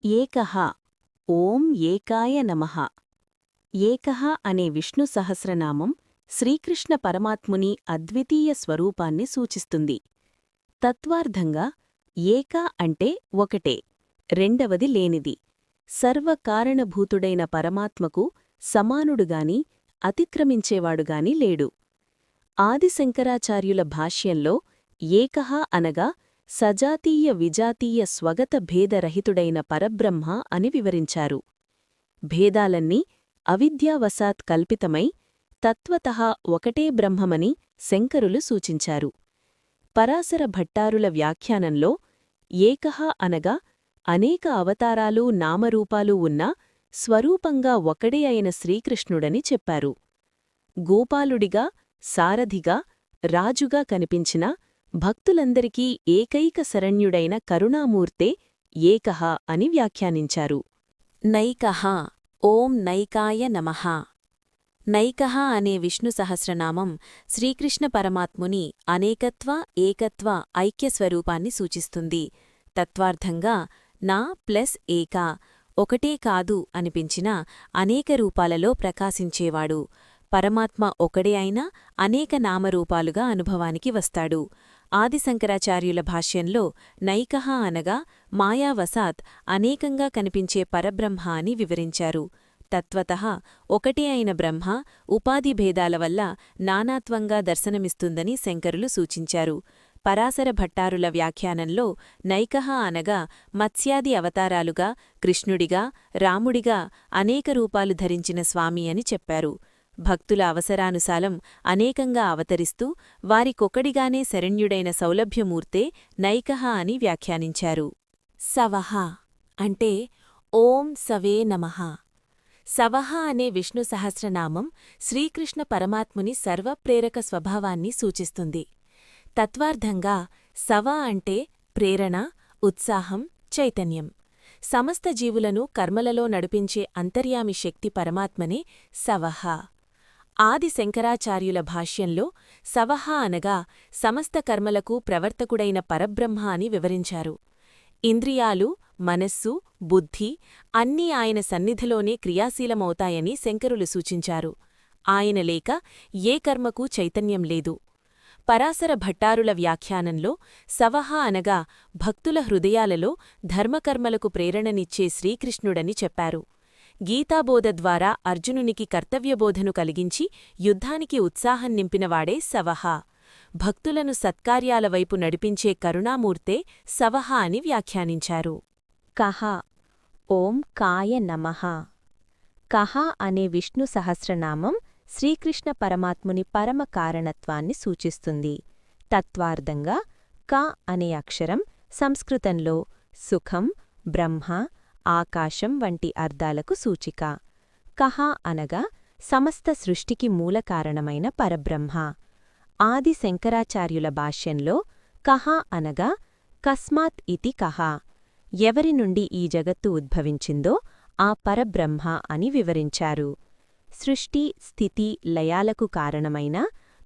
ఏకః ఓం ఏకాయ నమః. ఏకః అనే విష్ణు సహస్రనామం శ్రీకృష్ణ పరమాత్ముని అద్వితీయ స్వరూపాన్ని సూచిస్తుంది. తత్వార్థంగా ఏక అంటే ఒకటే, రెండవది లేనిది, సర్వకారణభూతుడైన పరమాత్మకు సమానుడుగాని అతిక్రమించేవాడుగాని లేడు. ఆదిశంకరాచార్యుల భాష్యంలో ఏకః అనగా సజాతీయ విజాతీయ స్వగత భేదరహితుడైన పరబ్రహ్మ అని వివరించారు. భేదాలన్నీ అవిద్యావశాత్ కల్పితమై తత్వతః ఒకటే బ్రహ్మమని శంకరులు సూచించారు. పరాశర భట్టారుల వ్యాఖ్యానంలో ఏకః అనగా అనేక అవతారాలు నామరూపాలు ఉన్న స్వరూపంగా ఒకడే అయిన శ్రీకృష్ణుడని చెప్పారు. గోపాలుడిగా, సారథిగా, రాజుగా కనిపించిన భక్తులందరికీ ఏకైక శరణ్యుడైన కరుణామూర్తే ఏకః అని వ్యాఖ్యానించారు. నైకః ఓం నైకాయ నమః. నైకః అనే విష్ణు సహస్రనామం శ్రీకృష్ణ పరమాత్ముని అనేకత్వ ఏకత్వ ఐక్యస్వరూపాన్ని సూచిస్తుంది. తత్వార్థంగా నా ప్లస్ ఏక, ఒకటే కాదు అనిపించిన అనేక రూపాలలో ప్రకాశించేవాడు. పరమాత్మ ఒకడే అయినా అనేక నామరూపాలుగా అనుభవానికి వస్తాడు. ఆదిశంకరాచార్యుల భాష్యంలో నైకః అనగా మాయావశాత్ అనేకంగా కనిపించే పరబ్రహ్మ అని వివరించారు. తత్వతః ఒకటే అయిన బ్రహ్మ ఉపాధి భేదాల వల్ల నానాత్వంగా దర్శనమిస్తుందని శంకరులు సూచించారు. పరాశర భట్టారుల వ్యాఖ్యానంలో నైకః అనగా మత్స్యాది అవతారాలుగా, కృష్ణుడిగా, రాముడిగా అనేక రూపాలు ధరించిన స్వామి అని చెప్పారు. భక్తుల అవసరానుసారం అనేకంగా అవతరిస్తూ వారికొకడిగానే శరణ్యుడైన సౌలభ్యమూర్తే నైకః అని వ్యాఖ్యానించారు. సవః అంటే ఓం సవే నమః. సవః అనే విష్ణు సహస్రనామం శ్రీకృష్ణ పరమాత్ముని సర్వప్రేరక స్వభావాన్ని సూచిస్తుంది. తత్వార్థంగా సవ అంటే ప్రేరణ, ఉత్సాహం, చైతన్యం. సమస్త జీవులను కర్మలలో నడిపించే అంతర్యామి శక్తి పరమాత్మనే సవః. ఆది శంకరాచార్యుల భాష్యంలో సవః అనగా సమస్త కర్మలకు ప్రవర్తకుడైన పరబ్రహ్మ అని వివరించారు. ఇంద్రియాలు, మనస్సు, బుద్ధి అన్నీ ఆయన సన్నిధిలోనే క్రియాశీలమవుతాయని శంకరులు సూచించారు. ఆయన లేక ఏ కర్మకు చైతన్యం లేదు. పరాశర భట్టారుల వ్యాఖ్యానంలో సవః అనగా భక్తుల హృదయాలలో ధర్మకర్మలకు ప్రేరణనిచ్చే శ్రీకృష్ణుడని చెప్పారు. గీతాబోధ ద్వారా అర్జునునికి కర్తవ్యబోధను కలిగించి యుద్ధానికి ఉత్సాహం నింపినవాడే సవః. భక్తులను సత్కార్యాల వైపు నడిపించే కరుణామూర్తే సవః అని వ్యాఖ్యానించారు. కః ఓం కాయ నమః. కః అనే విష్ణు సహస్రనామం శ్రీకృష్ణ పరమాత్ముని పరమ కారణత్వాన్ని సూచిస్తుంది. తత్వార్థంగా క అనే అక్షరం సంస్కృతంలో సుఖం, బ్రహ్మ, ఆకాశం వంటి అర్థాలకు సూచిక. కః అనగా సమస్త సృష్టికి మూలకారణమైన పరబ్రహ్మ. ఆది శంకరాచార్యుల భాష్యంలో కః అనగా కస్మాత్ ఇతి కః, ఎవరి నుండి ఈ జగత్తు ఉద్భవించిందో ఆ పరబ్రహ్మ అని వివరించారు. సృష్టి, స్థితి, లయాలకు కారణమైన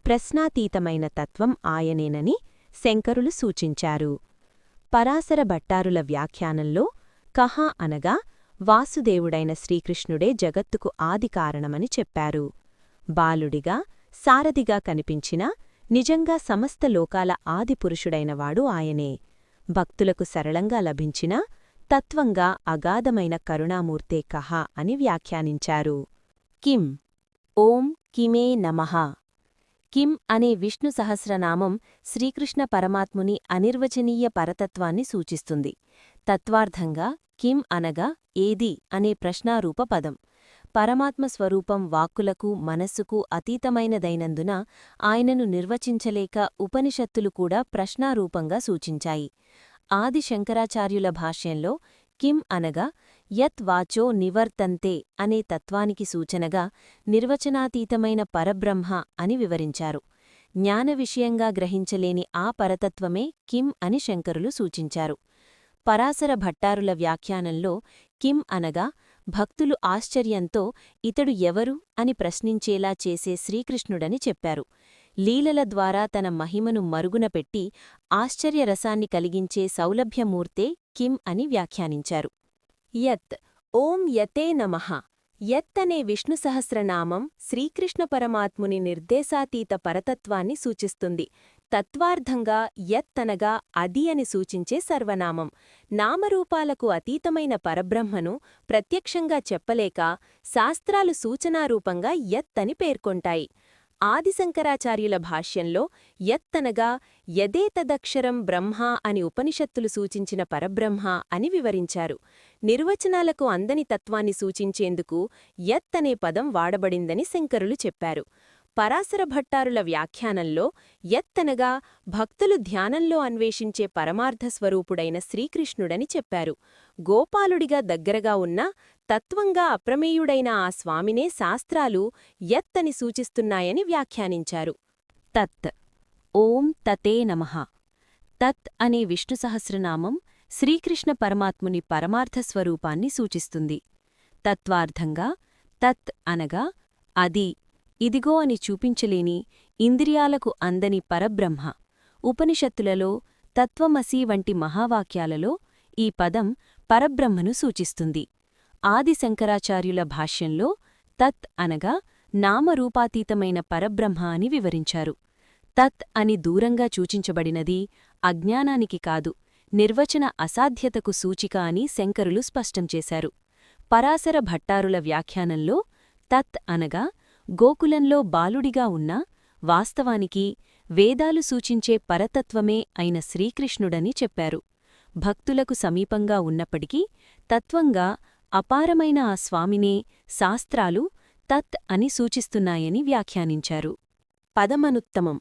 ప్రశ్నాతీతమైన తత్వం ఆయనేనని శంకరులు సూచించారు. పరాశర భట్టారుల వ్యాఖ్యానంలో కః అనగా వాసుదేవుడైన శ్రీకృష్ణుడే జగత్తుకు ఆది కారణమని చెప్పారు. బాలుడిగా, సారథిగా కనిపించినా నిజంగా సమస్త లోకాల ఆదిపురుషుడైనవాడు ఆయనే. భక్తులకు సరళంగా లభించినా తత్వంగా అగాధమైన కరుణామూర్తే కః అని వ్యాఖ్యానించారు. కిం ఓం కిమే నమః. కిం అనే విష్ణు సహస్రనామం శ్రీకృష్ణ పరమాత్ముని అనిర్వచనీయ పరతత్వాన్ని సూచిస్తుంది. తత్వార్థంగా కిం అనగా ఏది అనే ప్రశ్నారూప పదం. పరమాత్మ స్వరూపం వాక్కులకు, మనస్సుకు అతీతమైనదైనందున ఆయనను నిర్వచించలేక ఉపనిషత్తులు కూడా ప్రశ్నారూపంగా సూచించాయి. ఆది శంకరాచార్యుల భాష్యంలో కిం అనగా యత్ వాచో నివర్తంతే అనే తత్వానికి సూచనగా నిర్వచనాతీతమైన పరబ్రహ్మ అని వివరించారు. జ్ఞాన విషయంగా గ్రహించలేని ఆ పరతత్వమే కిం అని శంకరులు సూచించారు. పరాశర భట్టారుల వ్యాఖ్యానంలో కిం అనగా భక్తులు ఆశ్చర్యంతో ఇతడు ఎవరు అని ప్రశ్నించేలా చేసే శ్రీకృష్ణుడని చెప్పారు. లీలల ద్వారా తన మహిమను మరుగున పెట్టి ఆశ్చర్యరసాన్ని కలిగించే సౌలభ్యమూర్తే కిం అని వ్యాఖ్యానించారు. యత్ ఓం యతే నమః. యత్ అనే విష్ణు సహస్రనామం శ్రీకృష్ణ పరమాత్ముని నిర్దేశాతీత పరతత్వాన్ని సూచిస్తుంది. తత్వార్థంగా యత్ అనగా అది అని సూచించే సర్వనామం. నామరూపాలకు అతీతమైన పరబ్రహ్మను ప్రత్యక్షంగా చెప్పలేక శాస్త్రాలు సూచనారూపంగా యత్ అని పేర్కొంటాయి. ఆదిశంకరాచార్యుల భాష్యంలో యత్ అనగా యదేతదక్షరం బ్రహ్మ అని ఉపనిషత్తులు సూచించిన పరబ్రహ్మ అని వివరించారు. నిర్వచనాలకు అందని తత్వాన్ని సూచించేందుకు యత్ అనే పదం వాడబడిందని శంకరులు చెప్పారు. పరాశర భట్టారుల వ్యాఖ్యానంలో యత్ అనగా భక్తులు ధ్యానంలో అన్వేషించే పరమార్థస్వరూపుడైన శ్రీకృష్ణుడని చెప్పారు. గోపాలుడిగా దగ్గరగా ఉన్న తత్వంగా అప్రమేయుడైన ఆ స్వామినే శాస్త్రాలు యత్ అని సూచిస్తున్నాయని వ్యాఖ్యానించారు. తత్ ఓం తతే నమః. తత్ అనే విష్ణు సహస్రనామం శ్రీకృష్ణ పరమాత్ముని పరమార్థస్వరూపాన్ని సూచిస్తుంది. తత్వార్థంగా తత్ అనగా అది, ఇదిగో అని చూపించలేని, ఇంద్రియాలకు అందని పరబ్రహ్మ. ఉపనిషత్తులలో తత్వమసి వంటి మహావాక్యాలలో ఈ పదం పరబ్రహ్మను సూచిస్తుంది. ఆదిశంకరాచార్యుల భాష్యంలో తత్ అనగా నామరూపాతీతమైన పరబ్రహ్మ అని వివరించారు. తత్ అని దూరంగా సూచించబడినది అజ్ఞానానికి కాదు, నిర్వచన అసాధ్యతకు సూచిక అని శంకరులు స్పష్టం చేశారు. పరాశర భట్టారుల వ్యాఖ్యానంలో తత్ అనగా గోకులంలో బాలుడిగా ఉన్న, వాస్తవానికి వేదాలు సూచించే పరతత్వమే అయిన శ్రీకృష్ణుడని చెప్పారు. భక్తులకు సమీపంగా ఉన్నప్పటికీ తత్వంగా అపారమైన ఆ స్వామినే శాస్త్రాలు తత్ అని సూచిస్తున్నాయని వ్యాఖ్యానించారు. పదమనుత్తమం.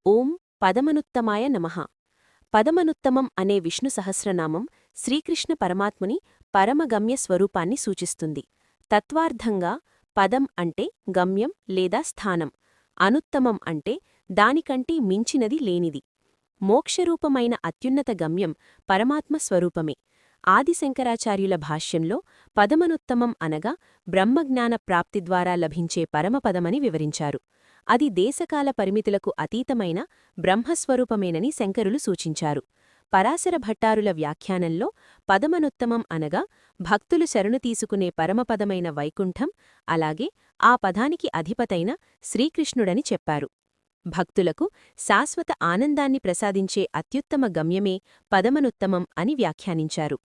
ఓం పదమనుత్తమాయ నమః. పదమనుత్తమం అనే విష్ణు సహస్రనామం శ్రీకృష్ణ పరమాత్ముని పరమగమ్య స్వరూపాన్ని సూచిస్తుంది. తత్వార్థంగా పదం అంటే గమ్యం లేదా స్థానం, అనుత్తమం అంటే దానికంటే మించినది లేనిది. మోక్షరూపమైన అత్యున్నత గమ్యం పరమాత్మ స్వరూపమే. ఆదిశంకరాచార్యుల భాష్యంలో పదమనుత్తమం అనగా బ్రహ్మజ్ఞాన ప్రాప్తి ద్వారా లభించే పరమపదమని వివరించారు. అది దేశకాల పరిమితులకు అతీతమైన బ్రహ్మస్వరూపమేనని శంకరులు సూచించారు. పరాశర భట్టారుల వ్యాఖ్యానంలో పదమనుత్తమం అనగా భక్తులు శరణు తీసుకునే పరమపదమైన వైకుంఠం, అలాగే ఆ పదానికి అధిపతైన శ్రీకృష్ణుడని చెప్పారు. భక్తులకు శాశ్వత ఆనందాన్ని ప్రసాదించే అత్యుత్తమ గమ్యమే పదమనుత్తమం అని వ్యాఖ్యానించారు.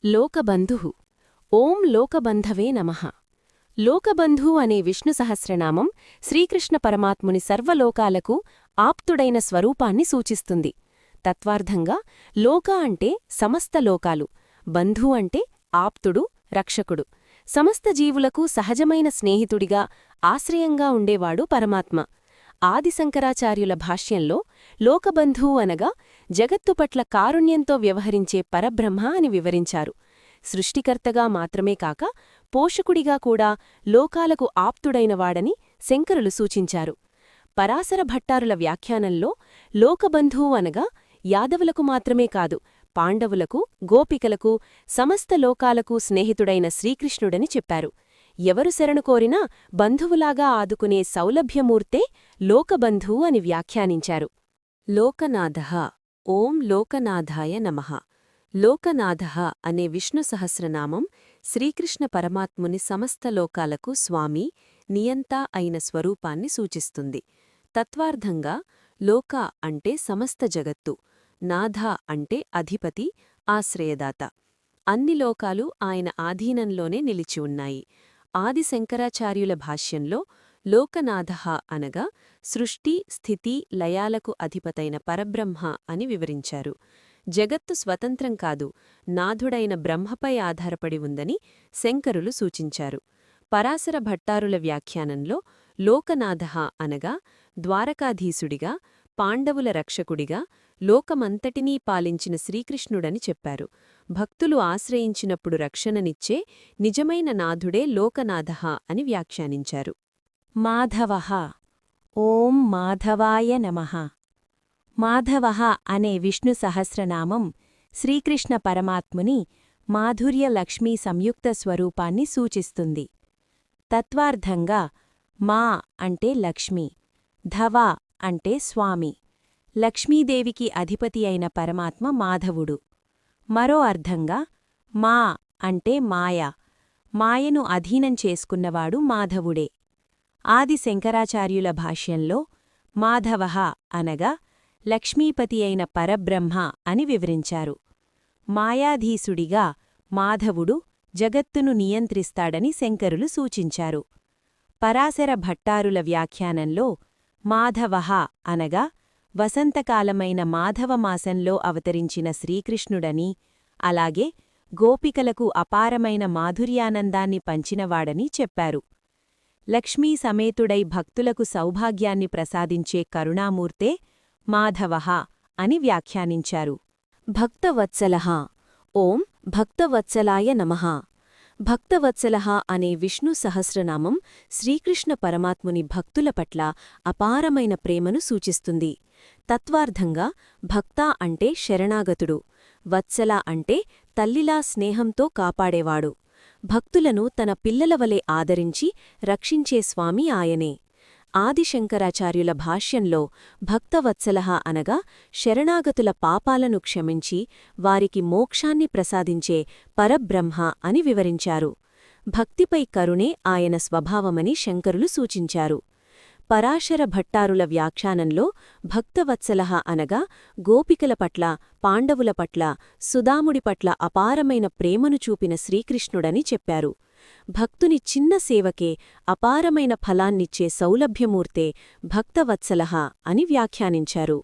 లోకబంధుః. ఓం లోకబంధవే నమః. లోకబంధు అనే విష్ణు సహస్రనామం శ్రీకృష్ణ పరమాత్ముని సర్వలోకాలకు ఆప్తుడైన స్వరూపాన్ని సూచిస్తుంది. తత్వార్థంగా లోక అంటే సమస్త లోకాలు, బంధు అంటే ఆప్తుడు, రక్షకుడు, సమస్త జీవులకు సహజమైన స్నేహితుడిగా, ఆశ్రయంగా ఉండేవాడు పరమాత్మ. ఆదిశంకరాచార్యుల భాష్యంలో లోకబంధు అనగా జగత్తు పట్ల కారుణ్యంతో వ్యవహరించే పరబ్రహ్మ అని వివరించారు. సృష్టికర్తగా మాత్రమే కాక పోషకుడిగా కూడా లోకాలకు ఆప్తుడైనవాడని శంకరులు సూచించారు. పరాశర భట్టారుల వ్యాఖ్యానంలో లోకబంధు అనగా యాదవులకు మాత్రమే కాదు, పాండవులకు, గోపికలకు, సమస్త లోకాలకు స్నేహితుడైన శ్రీకృష్ణుడని చెప్పారు. ఎవరు శరణు కోరినా బంధువులాగా ఆదుకునే సౌలభ్యమూర్తే లోకబంధు అని వ్యాఖ్యానించారు. లోకనాథః. ఓం లోకనాథాయ నమః. లోకనాథః అనే విష్ణు సహస్రనామం శ్రీకృష్ణ పరమాత్ముని సమస్త లోకాలకు స్వామి, నియంత అయిన స్వరూపాన్ని సూచిస్తుంది. తత్వార్థంగా లోక అంటే సమస్త జగత్తు, నాథ అంటే అధిపతి, ఆశ్రయదాత. అన్ని లోకాలు ఆయన ఆధీనంలోనే నిలిచి ఉన్నాయి. ఆదిశంకరాచార్యుల భాష్యంలో లోకనాథః అనగా సృష్టి, స్థితి, లయాలకు అధిపతైన పరబ్రహ్మ అని వివరించారు. జగత్తు స్వతంత్రం కాదు, నాథుడైన బ్రహ్మపై ఆధారపడి ఉందని శంకరులు సూచించారు. పరాశర భట్టారుల వ్యాఖ్యానంలో లోకనాథః అనగా ద్వారకాధీశుడిగా, పాండవుల రక్షకుడిగా, లోకమంతటినీ పాలించిన శ్రీకృష్ణుడని చెప్పారు. భక్తులు ఆశ్రయించినప్పుడు రక్షణనిచ్చే నిజమైన నాథుడే లోకనాథః అని వ్యాఖ్యానించారు. మాధవః. ఓం మాధవాయ నమః. మాధవః అనే విష్ణు సహస్రనామం శ్రీకృష్ణ పరమాత్ముని మాధుర్య లక్ష్మీ సంయుక్త స్వరూపాన్ని సూచిస్తుంది. తత్వార్థంగా మా అంటే లక్ష్మి, ధవ అంటే స్వామి, లక్ష్మీదేవికి అధిపతి అయిన పరమాత్మ మాధవుడు. మరో అర్థంగా మా అంటే మాయ. మాయను అధీనం చేసుకున్నవాడు మాధవుడే. ఆది శంకరాచార్యుల భాష్యంలో మాధవః అనగా లక్ష్మీపతి అయిన పరబ్రహ్మ అని వివరించారు. మాయాధీసుడిగా మాధవుడు జగత్తును నియంత్రిస్తాడని శంకరులు సూచించారు. పరాశర భట్టారుల వ్యాఖ్యానంలో మాధవః అనగా వసంతకాలమైన మాధవమాసంలో అవతరించిన శ్రీకృష్ణుడని, అలాగే గోపికలకు అపారమైన మాధుర్యానందాన్ని పంచినవాడని చెప్పారు. లక్ష్మీ సమేతుడై భక్తులకు సౌభాగ్యాన్ని ప్రసాదించే కరుణామూర్తే మాధవః అని వ్యాఖ్యానించారు. భక్తవత్సలః ఓం భక్తవత్సలాయ నమః. భక్తవత్సలః అనే విష్ణు సహస్రనామం శ్రీకృష్ణ పరమాత్ముని భక్తుల పట్ల అపారమైన ప్రేమను సూచిస్తుంది. తత్వార్థంగా భక్త అంటే శరణాగతుడు, వత్సల అంటే తల్లిలా స్నేహంతో కాపాడేవాడు. భక్తులను తన పిల్లలవలె ఆదరించి రక్షించే స్వామి ఆయనే. ఆదిశంకరాచార్యుల భాష్యంలో భక్తవత్సలః అనగా శరణాగతుల పాపాలను క్షమించి వారికి మోక్షాన్ని ప్రసాదించే పరబ్రహ్మ అని వివరించారు. భక్తిపై కరుణే ఆయన స్వభావమని శంకరులు సూచించారు. పరాశర భట్టారుల వ్యాఖ్యానంలో భక్తవత్సలః అనగా గోపికల పట్ల, పాండవుల పట్ల, సుదాముడి పట్ల అపారమైన ప్రేమను చూపిన శ్రీకృష్ణుడని చెప్పారు. భక్తుని చిన్న సేవకే అపారమైన ఫలాన్నిచ్చే సౌలభ్యమూర్తే భక్తవత్సలః అని వ్యాఖ్యానించారు.